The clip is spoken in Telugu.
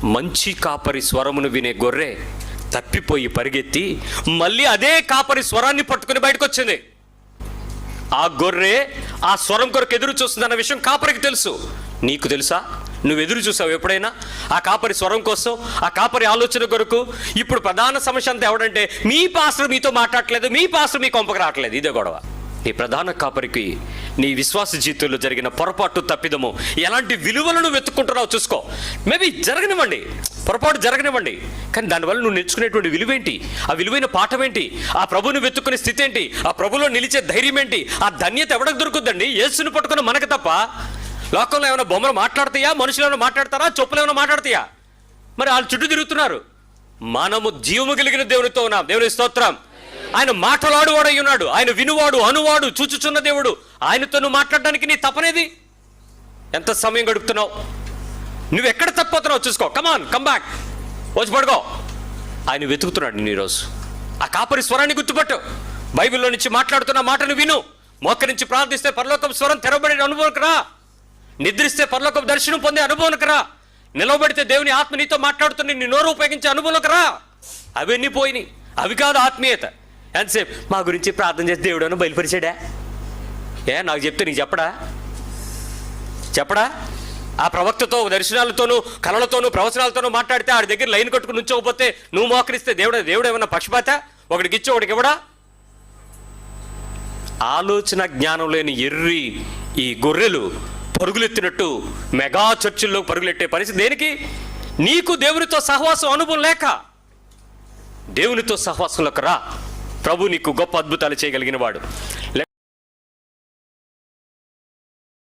మంచి కాపరి స్వరమును వినే గొర్రె తప్పిపోయి పరిగెత్తి మళ్ళీ అదే కాపరి స్వరాన్ని పట్టుకుని బయటకు వచ్చింది. ఆ గొర్రె ఆ స్వరం కొరకు ఎదురు చూస్తుందన్న విషయం కాపరికి తెలుసు. నీకు తెలుసా? నువ్వు ఎదురు చూసావు ఎప్పుడైనా ఆ కాపరి స్వరం కోసం, ఆ కాపరి ఆలోచన కొరకు? ఇప్పుడు ప్రధాన సమస్య అంతా ఎవడంటే, మీ పాస్టర్ మీతో మాట్లాడట్లేదు, మీ పాస్టర్ మీ కొంపకు రావట్లేదు. ఇదే గొడవ. నీ ప్రధాన కాపరికి నీ విశ్వాస జీవితంలో జరిగిన పొరపాటు, తప్పిదము, ఎలాంటి విలువలను వెతుక్కుంటున్నావు చూసుకో. మేబీ జరగనివ్వండి, పొరపాటు జరగనివ్వండి, కానీ దానివల్ల నువ్వు నేర్చుకునేటువంటి విలువేంటి? ఆ విలువైన పాఠం ఏంటి? ఆ ప్రభువుని వెతుక్కునే స్థితి ఏంటి? ఆ ప్రభులో నిలిచే ధైర్యం ఏంటి? ఆ ధన్యత ఎవరికి దొరుకుద్దండి? యేసుని పట్టుకున్న మనకు తప్ప. లోకంలో ఏమైనా బొమ్మలు మాట్లాడతాయా? మనుషులు ఏమైనా మాట్లాడతారా? చెప్పులు ఏమైనా మాట్లాడతాయా? మరి వాళ్ళు చుట్టూ తిరుగుతున్నారు. మనము జీవము కలిగిన దేవునితో ఉన్నాం. దేవుని స్తోత్రం. ఆయన మాటలాడువాడై ఉన్నాడు. ఆయన వినువాడు, అనువాడు, చూచుచున్న దేవుడు. ఆయనతో నువ్వు మాట్లాడడానికి నీ తపనేది? ఎంత సమయం గడుపుతున్నావు? నువ్వు ఎక్కడ తప్పిపోతున్నావు చూసుకో. కమాన్, కమ్ బ్యాక్, వచ్చి పడుకో. ఆయన వెతుకుతున్నాడు నేను ఈరోజు. ఆ కాపరి స్వరాన్ని గుర్తుపట్టు. బైబిల్లో నుంచి మాట్లాడుతున్న మాటను విను. మోకరించి ప్రార్థిస్తే పరలోకం స్వరం తెరవబడే అనుభవంకి రా. నిద్రిస్తే పరలోకం దర్శనం పొందే అనుభవంకి రా. నిలవబడితే దేవుని ఆత్మ నీతో మాట్లాడుతున్న నీ నోరు ఉపయోగించే అనుభవంలోకి రా. అవన్నీ పోయినాయి. అవి కాదు ఆత్మీయత. ఎంతసేపు మా గురించి ప్రార్థన చేసి దేవుడు అని బయలుపరిచాడా? నాకు చెప్తే నీకు చెప్పడా? ఆ ప్రవక్తతో, దర్శనాలతోనూ, కళలతోనూ, ప్రవచనాలతోనూ మాట్లాడితే ఆడి దగ్గర లైన్ కట్టుకుని నుంచోకపోతే నువ్వు మోకరిస్తే దేవుడు ఏమన్నా పక్షపాత? ఒకడికి ఇచ్చి ఒకడికి ఇవ్వడా? ఆలోచన జ్ఞానం లేని ఎర్రి ఈ గొర్రెలు పరుగులెత్తినట్టు మెగా చర్చిల్లో పరుగులెట్టే పరిస్థితి దేనికి? నీకు దేవునితో సహవాసం అనుభవం లేక. దేవునితో సహవాసంలోకి రా. ప్రభు నీకు గొప్ప అద్భుతాలు చేయగలిగిన వాడు.